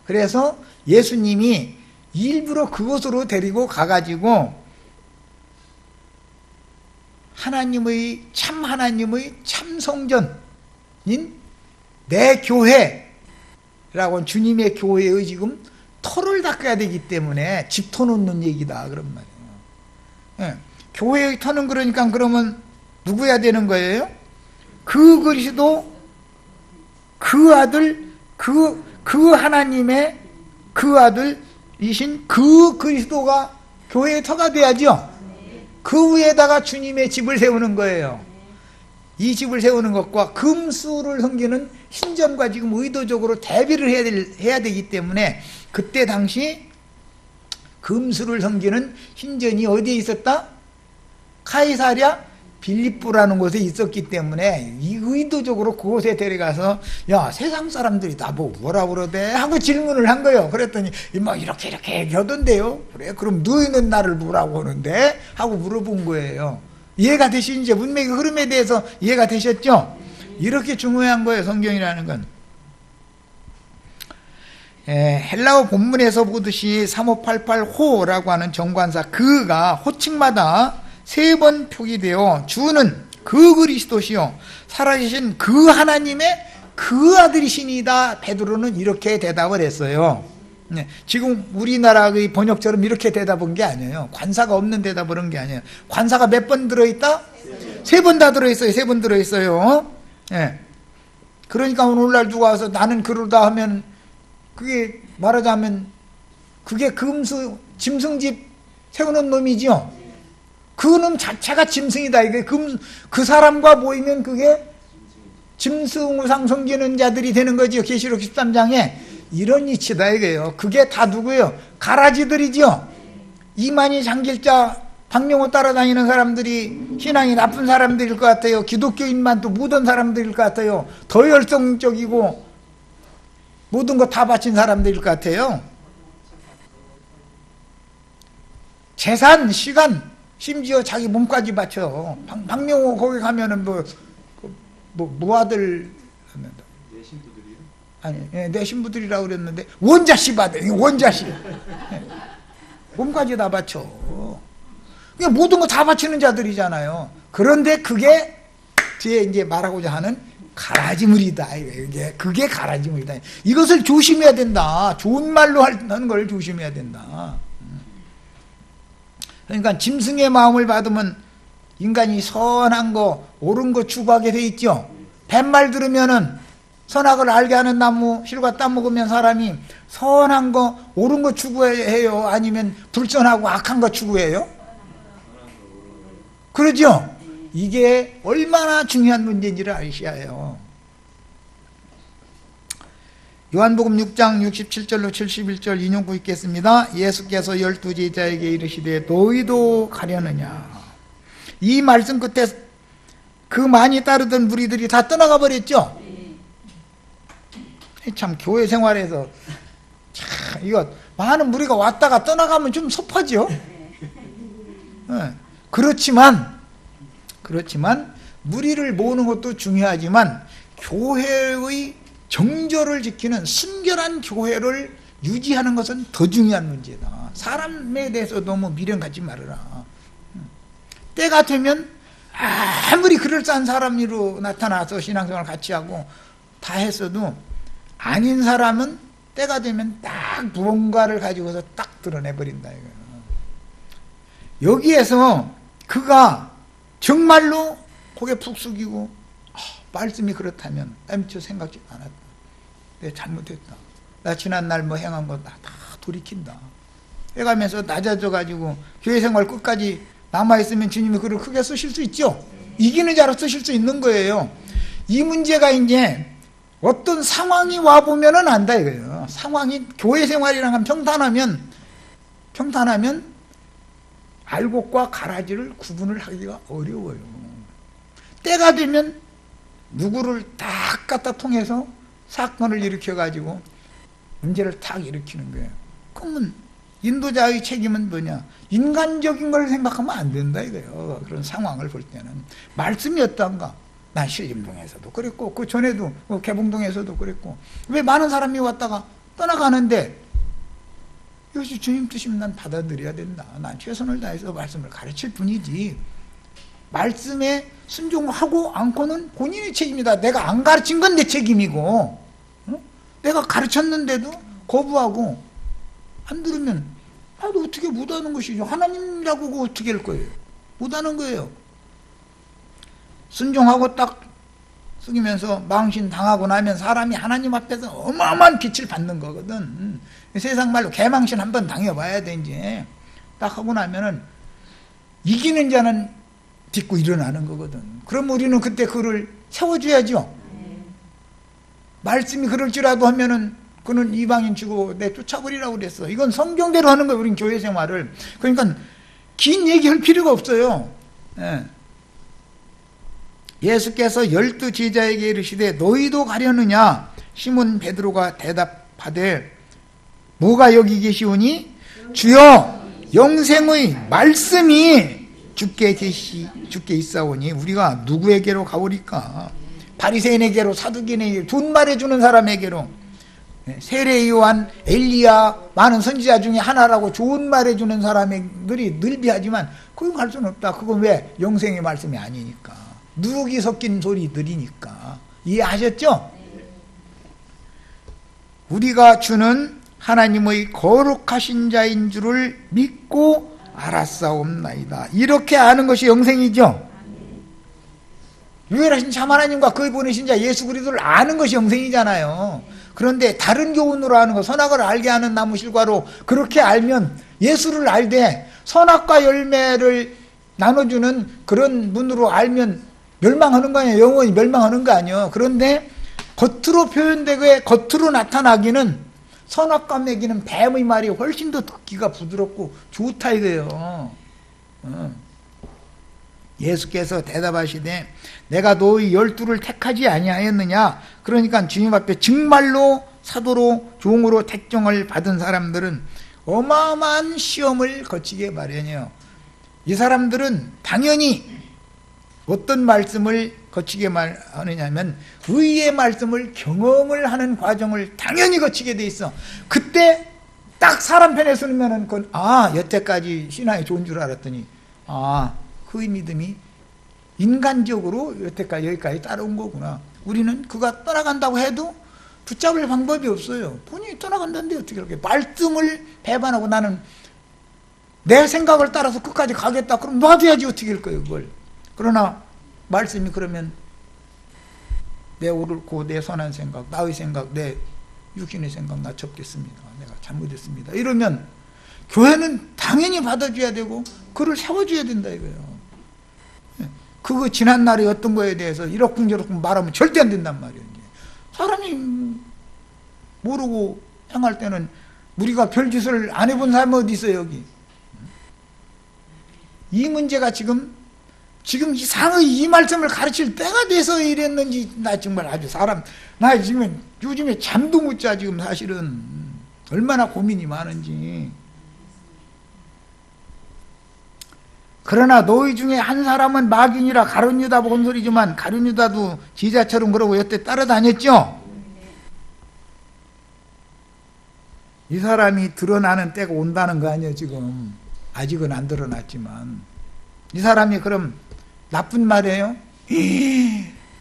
그래서 예수님이 일부러 그곳으로 데리고 가가지고 하나님의 참 성전인 내 교회라고는 주님의 교회의 지금 터를 닦아야 되기 때문에 집터 놓는 얘기다 그런 말이에요. 예. 교회의 터는 그러니까 그러면 누구야 되는 거예요? 그 그리스도, 그 아들, 그 하나님의 그 아들이신 그 그리스도가 교회의 터가 돼야죠. 그 위에다가 주님의 집을 세우는 거예요. 이 집을 세우는 것과 금수를 섬기는 신전과 지금 의도적으로 대비를 해야 되기 때문에 그때 당시 금수를 섬기는 신전이 어디에 있었다? 카이사랴 빌립보라는 곳에 있었기 때문에 의도적으로 그곳에 데려가서 야 세상 사람들이 다 뭐라 그러대 하고 질문을 한 거예요. 그랬더니 뭐 이렇게 얘기하던데요. 그래 그럼 너희는 나를 뭐라고 하는데 하고 물어본 거예요. 이해가 되시는지 문맥의 흐름에 대해서 이해가 되셨죠? 이렇게 중요한 거예요. 성경이라는 건. 헬라어 본문에서 보듯이 3588호라고 하는 정관사 그가 호칭마다 3번 표기되어 주는 그 그리스도시요 살아계신 그 하나님의 그 아들이시니다. 베드로는 이렇게 대답을 했어요. 지금 우리나라의 번역처럼 이렇게 대답한 게 아니에요. 관사가 없는 대답을 한 게 아니에요. 관사가 몇 번 들어있다? 3번 다 들어있어요. 3번 들어있어요. 그러니까 오늘날 누가 와서 나는 그러다 하면 그게 말하자면 그게 금수 짐승집 세우는 놈이죠. 그 놈 자체가 짐승이다. 이게 그 사람과 모이면 그게 짐승우상 섬기는 자들이 되는 거죠. 계시록 13장에 이런 이치다 이거예요. 그게 다 누구예요? 가라지들이죠. 이만희 장길자 박명호 따라다니는 사람들이 신앙이 나쁜 사람들일 것 같아요. 기독교인만 또 묻은 사람들일 것 같아요. 더 열성적이고 모든 거 다 바친 사람들일 것 같아요. 재산, 시간, 심지어 자기 몸까지 바쳐. 박명호 거기 가면은 무아들 내 신부들이요? 아니, 내 신부들이라고 그랬는데 원자씨 받아. 원자씨. 몸까지 다 바쳐. 그냥 모든 거 다 바치는 자들이잖아요. 그런데 그게 뒤에 이제 말하고자 하는 가라지물이다. 그게 가라지물이다. 이것을 조심해야 된다. 좋은 말로 하는 걸 조심해야 된다. 그러니까 짐승의 마음을 받으면 인간이 선한 거, 옳은 거 추구하게 돼 있죠. 뱃말 들으면은 선악을 알게 하는 나무 실과 따 먹으면 사람이 선한 거, 옳은 거 추구해요? 아니면 불선하고 악한 거 추구해요? 그러죠? 이게 얼마나 중요한 문제인지를 아셔야 해요. 요한복음 6장 67절로 71절 인용구 있겠습니다. 예수께서 12제자에게 이르시되 너희도 가려느냐. 이 말씀 끝에 그 많이 따르던 무리들이 다 떠나가 버렸죠. 참 교회 생활에서 참 이거 많은 무리가 왔다가 떠나가면 좀 섭하죠. 그렇지만 무리를 모으는 것도 중요하지만 교회의 정절을 지키는 순결한 교회를 유지하는 것은 더 중요한 문제다. 사람에 대해서 너무 미련 갖지 말아라. 때가 되면 아무리 그럴싸한 사람으로 나타나서 신앙생활 같이 하고 다 했어도 아닌 사람은 때가 되면 딱 무언가를 가지고서 딱 드러내버린다. 여기에서 그가 정말로 고개 푹 숙이고 말씀이 그렇다면 미처 생각지 않았다. 내가 잘못했다. 나 지난날 뭐 행한 거 다 돌이킨다. 해가면서 낮아져가지고 교회 생활 끝까지 남아있으면 주님이 그를 크게 쓰실 수 있죠. 이기는 자로 쓰실 수 있는 거예요. 이 문제가 이제 어떤 상황이 와보면은 안다 이거예요. 상황이 교회 생활이랑 평탄하면 알곡과 가라지를 구분을 하기가 어려워요. 때가 되면 누구를 딱 갖다 통해서 사건을 일으켜가지고 문제를 탁 일으키는 거예요. 그러면 인도자의 책임은 뭐냐? 인간적인 걸 생각하면 안 된다 이거예요. 그런 상황을 볼 때는. 말씀이 어떤가? 난 신림동에서도 그랬고 그 전에도 개봉동에서도 그랬고 왜 많은 사람이 왔다가 떠나가는데 이것이 주님 뜻이면 난 받아들여야 된다. 난 최선을 다해서 말씀을 가르칠 뿐이지 말씀에 순종하고 않고는 본인의 책임이다. 내가 안 가르친 건 내 책임이고, 내가 가르쳤는데도 거부하고 안 들으면 나도 어떻게 못하는 것이죠. 하나님이라고 그거 어떻게 할 거예요? 못하는 거예요. 순종하고 딱 숙이면서 망신 당하고 나면 사람이 하나님 앞에서 어마어마한 빛을 받는 거거든. 세상 말로 개망신 한번 당해봐야 돼. 이제 딱 하고 나면은 이기는 자는 딛고 일어나는 거거든. 그럼 우리는 그때 그를 세워줘야죠. 말씀이 그럴지라도 하면은 그는 이방인 치고 내 쫓아버리라고 그랬어. 이건 성경대로 하는 거예요. 우린 교회 생활을. 그러니까 긴 얘기할 필요가 없어요. 예수께서 12 제자에게 이르시되 너희도 가려느냐? 시몬 베드로가 대답하되 뭐가 여기 계시오니? 주여 영생의 말씀이 주께 있사오니 우리가 누구에게로 가오리까? 바리새인에게로, 사두개인에게로, 돈 말해주는 사람에게로, 세례 요한, 엘리야, 많은 선지자 중에 하나라고 좋은 말해주는 사람들이 늘비하지만 그건 갈 수는 없다. 그건 왜? 영생의 말씀이 아니니까. 누룩이 섞인 소리들이니까. 이해하셨죠? 우리가 주는 하나님의 거룩하신 자인 줄을 믿고 알았사옵나이다. 이렇게 아는 것이 영생이죠. 유일하신 참 하나님과 그의 보내신 자 예수 그리스도를 아는 것이 영생이잖아요. 그런데 다른 교훈으로 아는 것, 선악을 알게 하는 나무실과로 그렇게 알면 예수를 알되 선악과 열매를 나눠주는 그런 문으로 알면 멸망하는 거 아니에요. 영원히 멸망하는 거 아니에요. 그런데 겉으로 표현되고 겉으로 나타나기는 선악과 매기는 뱀의 말이 훨씬 더 듣기가 부드럽고 좋다 이거예요. 예수께서 대답하시되 내가 너희 12를 택하지 아니하였느냐? 그러니까 주님 앞에 정말로 사도로 종으로 택정을 받은 사람들은 어마어마한 시험을 거치게 마련이에요. 이 사람들은 당연히 어떤 말씀을 거치게 하느냐면 의의 말씀을 경험을 하는 과정을 당연히 거치게 돼 있어. 그때 딱 사람 편에 서면은 그건 여태까지 신앙이 좋은 줄 알았더니 그의 믿음이 인간적으로 여태까지 여기까지 따라온 거구나. 우리는 그가 떠나간다고 해도 붙잡을 방법이 없어요. 본인이 떠나간다는데 어떻게 그렇게 말씀을 배반하고 나는 내 생각을 따라서 끝까지 가겠다. 그럼 놔둬야지 어떻게 할 거예요 그걸. 그러나 말씀이 그러면 내 옳고 내 선한 생각, 나의 생각, 내 육신의 생각 나 접겠습니다. 내가 잘못했습니다. 이러면 교회는 당연히 받아줘야 되고 그를 세워줘야 된다 이거예요. 그거 지난 날에 어떤 거에 대해서 이렇쿵저렇쿵 말하면 절대 안 된단 말이에요. 사람이 모르고 행할 때는 우리가 별짓을 안 해본 사람이 어디 있어요 여기. 이 문제가 지금 이상의 이 말씀을 가르칠 때가 돼서 이랬는지 나 정말 아주 나 지금 요즘에 잠도 못 자 지금 사실은 얼마나 고민이 많은지. 그러나 너희 중에 한 사람은 마귀니라 가룟 유다 본 소리지만 가룟 유다도 제자처럼 그러고 여태 따라다녔죠. 이 사람이 드러나는 때가 온다는 거 아니에요 지금. 아직은 안 드러났지만 이 사람이 그럼 나쁜 말이에요?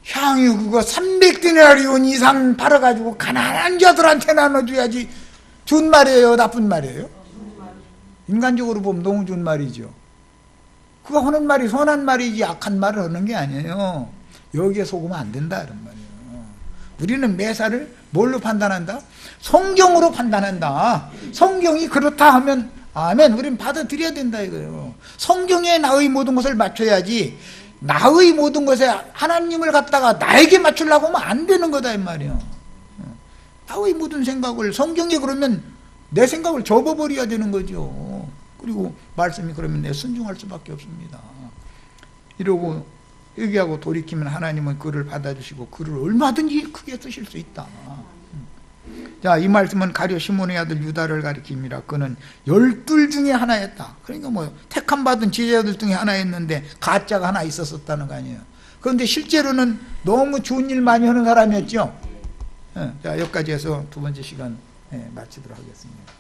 향유 그거 300데나리온 이상 팔아가지고 가난한 자들한테 나눠줘야지 좋은 말이에요 나쁜 말이에요? 인간적으로 보면 너무 좋은 말이죠. 그거 하는 말이 선한 말이지 악한 말을 하는 게 아니에요. 여기에 속으면 안 된다 이런 말이에요. 우리는 매사를 뭘로 판단한다? 성경으로 판단한다. 성경이 그렇다 하면 아멘 우리는 받아들여야 된다 이거예요. 성경에 나의 모든 것을 맞춰야지 나의 모든 것에 하나님을 갖다가 나에게 맞추려고 하면 안 되는 거다 이 말이에요. 나의 모든 생각을 성경에 그러면 내 생각을 접어버려야 되는 거죠. 그리고 말씀이 그러면 내 순종할 수밖에 없습니다. 이러고 얘기하고 돌이키면 하나님은 그를 받아주시고 그를 얼마든지 크게 쓰실 수 있다. 자, 이 말씀은 가룟 시몬의 아들 유다를 가리킵니다. 그는 12 중에 하나였다. 그러니까 뭐 택함 받은 제자들 중에 하나였는데 가짜가 하나 있었다는 거 아니에요. 그런데 실제로는 너무 좋은 일 많이 하는 사람이었죠. 자, 여기까지 해서 두 번째 시간 마치도록 하겠습니다.